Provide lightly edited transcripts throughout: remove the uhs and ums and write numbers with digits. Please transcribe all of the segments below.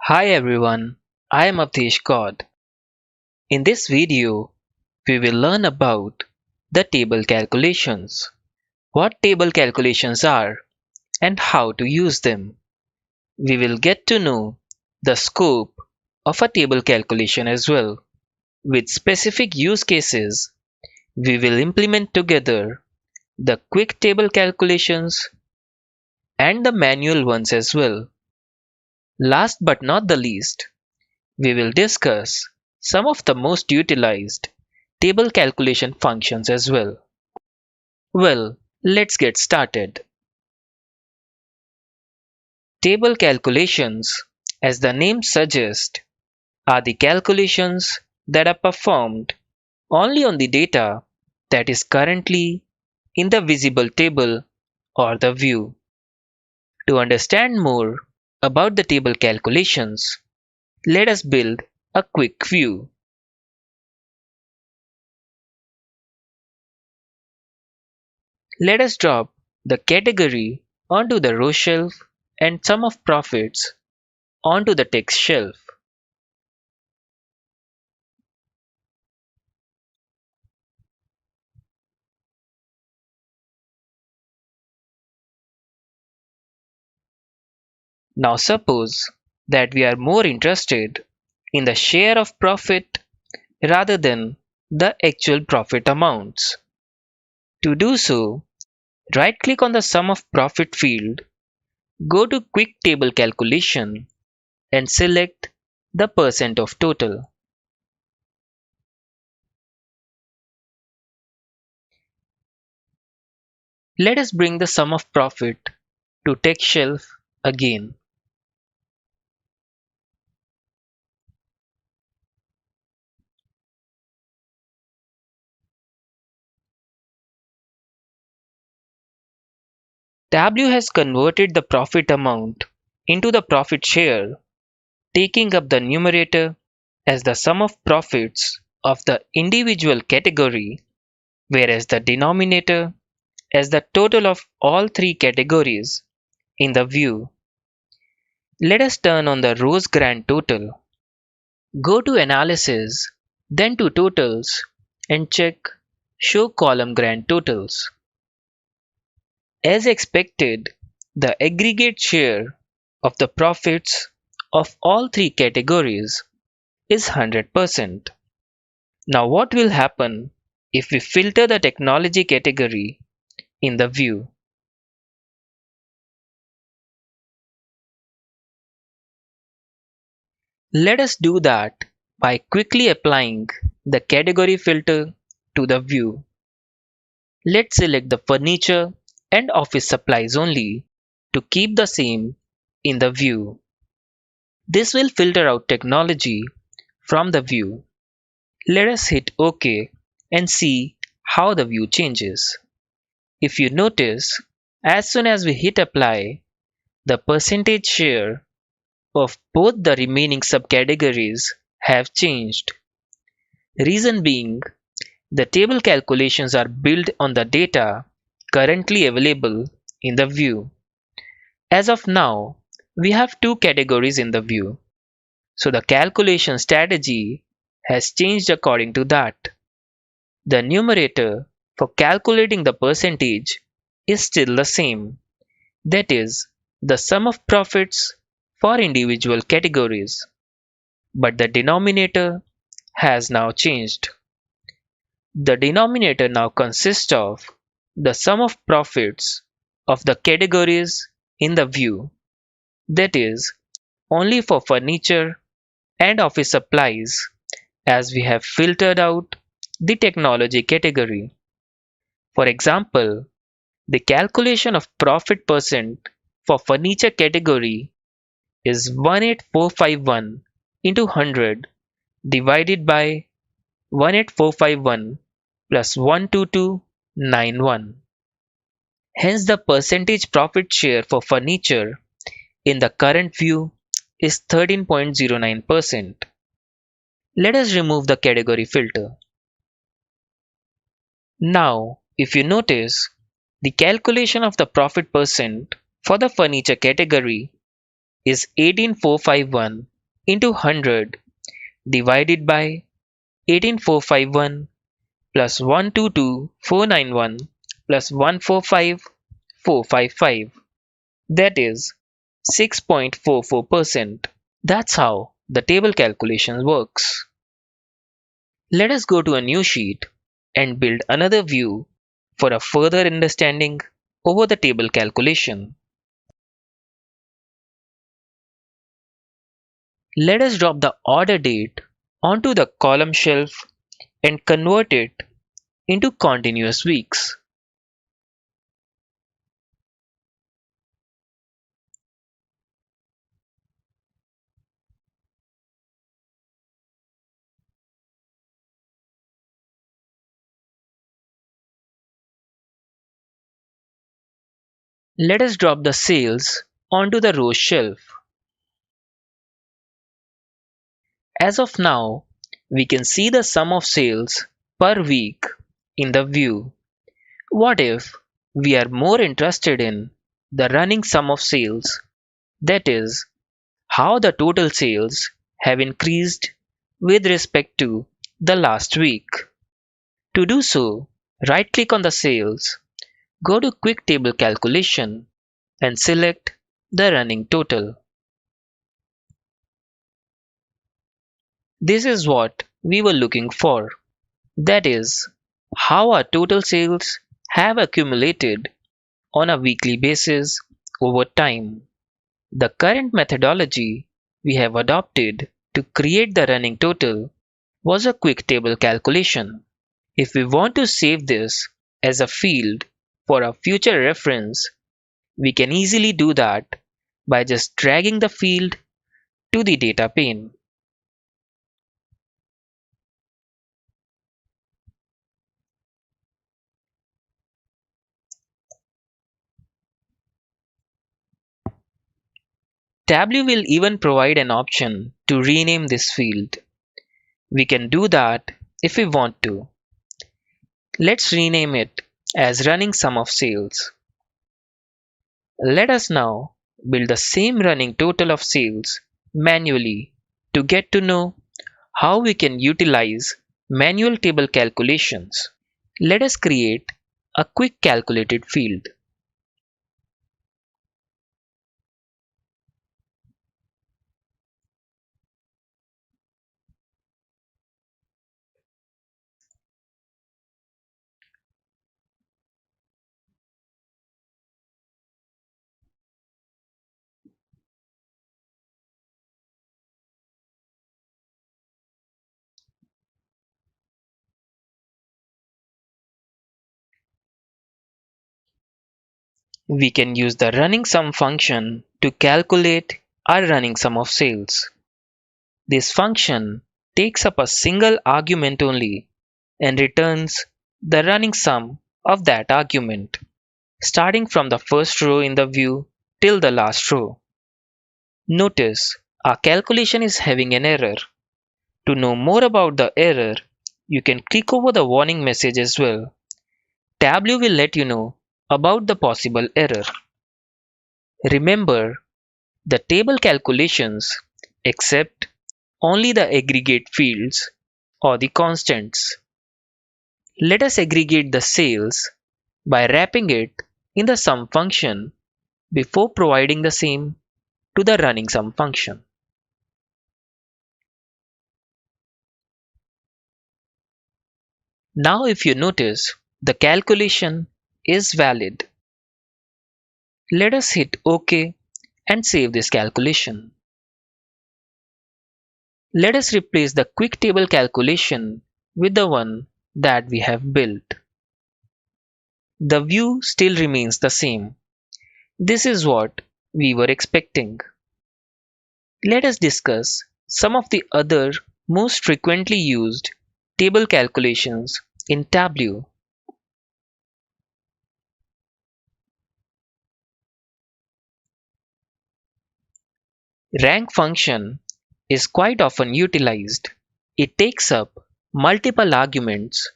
Hi everyone, I am Avdesh God. In this video, we will learn about the table calculations, what table calculations are, and how to use them. We will get to know the scope of a table calculation as well. With specific use cases, we will implement together the quick table calculations and the manual ones as well. Last but not the least, we will discuss some of the most utilized table calculation functions as well. Well, let's get started. Table calculations, as the name suggests, are the calculations that are performed only on the data that is currently in the visible table or the view. To understand more about the table calculations, let us build a quick view. Let us drop the category onto the row shelf and sum of profits onto the text shelf. Now suppose that we are more interested in the share of profit rather than the actual profit amounts. To do so, right click on the sum of profit field, go to quick table calculation and select the percent of total. Let us bring the sum of profit to text shelf again. Tableau has converted the profit amount into the profit share, taking up the numerator as the sum of profits of the individual category, whereas the denominator as the total of all three categories in the view. Let us turn on the rows grand total. Go to Analysis, then to Totals, and check Show column grand totals. As expected, the aggregate share of the profits of all three categories is 100%. Now what will happen if we filter the technology category in the view? Let us do that by quickly applying the category filter to the view. Let's select the furniture and office supplies only to keep the same in the view. This will filter out technology from the view. Let us hit OK and see how the view changes. If you notice, as soon as we hit apply, the percentage share of both the remaining subcategories have changed. Reason being, the table calculations are built on the data currently available in the view. As of now, we have two categories in the view, so the calculation strategy has changed according to that. The numerator for calculating the percentage is still the same, that is, the sum of profits for individual categories, but the denominator has now changed. The denominator now consists of the sum of profits of the categories in the view, that is, only for furniture and office supplies, as we have filtered out the technology category. For example, the calculation of profit percent for furniture category is 18451 into 100 divided by 18451 plus 12291. Hence, the percentage profit share for furniture in the current view is 13.09%. Let us remove the category filter. Now, if you notice, the calculation of the profit percent for the furniture category is 18451 into 100 divided by 18451 plus 122491 plus 145455. That is 6.44%. That's how the table calculation works. Let us go to a new sheet and build another view for a further understanding over the table calculation. Let us drop the order date onto the column shelf and convert it into continuous weeks. Let us drop the sales onto the row shelf. As of now, we can see the sum of sales per week in the view. What if we are more interested in the running sum of sales, that is, how the total sales have increased with respect to the last week? To do so, right click on the sales, go to Quick Table Calculation, and select the running total. This is what we were looking for. That is, how our total sales have accumulated on a weekly basis over time. The current methodology we have adopted to create the running total was a quick table calculation. If we want to save this as a field for a future reference, we can easily do that by just dragging the field to the data pane. Tableau will even provide an option to rename this field. We can do that if we want to. Let's rename it as running sum of sales. Let us now build the same running total of sales manually to get to know how we can utilize manual table calculations. Let us create a quick calculated field. We can use the running sum function to calculate our running sum of sales. This function takes up a single argument only and returns the running sum of that argument, starting from the first row in the view till the last row. Notice our calculation is having an error. To know more about the error, you can click over the warning message as well. Tableau will let you know about the possible error. Remember, the table calculations accept only the aggregate fields or the constants. Let us aggregate the sales by wrapping it in the sum function before providing the same to the running sum function. Now if you notice, the calculation is valid. Let us hit OK and save this calculation. Let us replace the quick table calculation with the one that we have built. The view still remains the same. This is what we were expecting. Let us discuss some of the other most frequently used table calculations in Tableau. Rank function is quite often utilized. It takes up multiple arguments.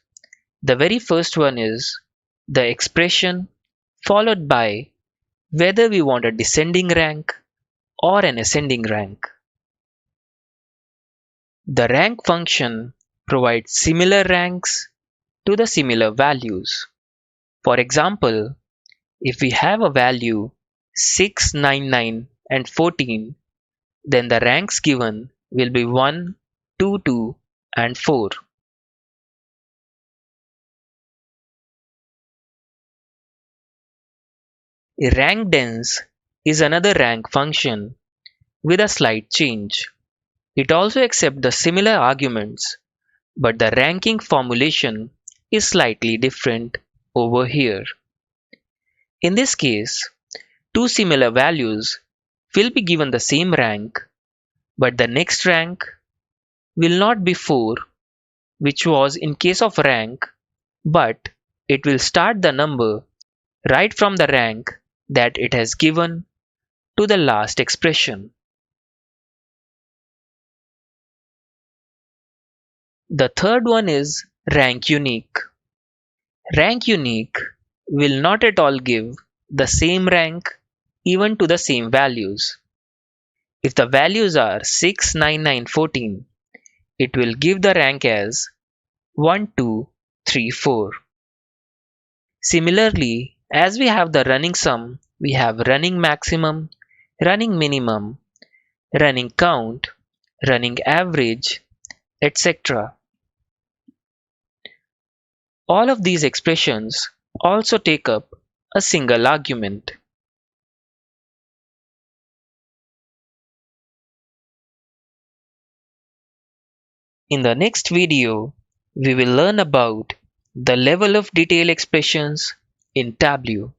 The very first one is the expression followed by whether we want a descending rank or an ascending rank. The rank function provides similar ranks to the similar values. For example, if we have a value 6, 9, 9 and 14, then the ranks given will be 1, 2, 2 and 4. A rank dense is another rank function with a slight change. It also accepts the similar arguments, but the ranking formulation is slightly different over here. In this case, two similar values will be given the same rank, but the next rank will not be 4, which was in case of rank, but it will start the number right from the rank that it has given to the last expression. The third one is rank unique. Rank unique will not at all give the same rank even to the same values. If the values are 6, 9, 9, 14, it will give the rank as 1, 2, 3, 4. Similarly, as we have the running sum, we have running maximum, running minimum, running count, running average, etc. All of these expressions also take up a single argument. In the next video, we will learn about the level of detail expressions in Tableau.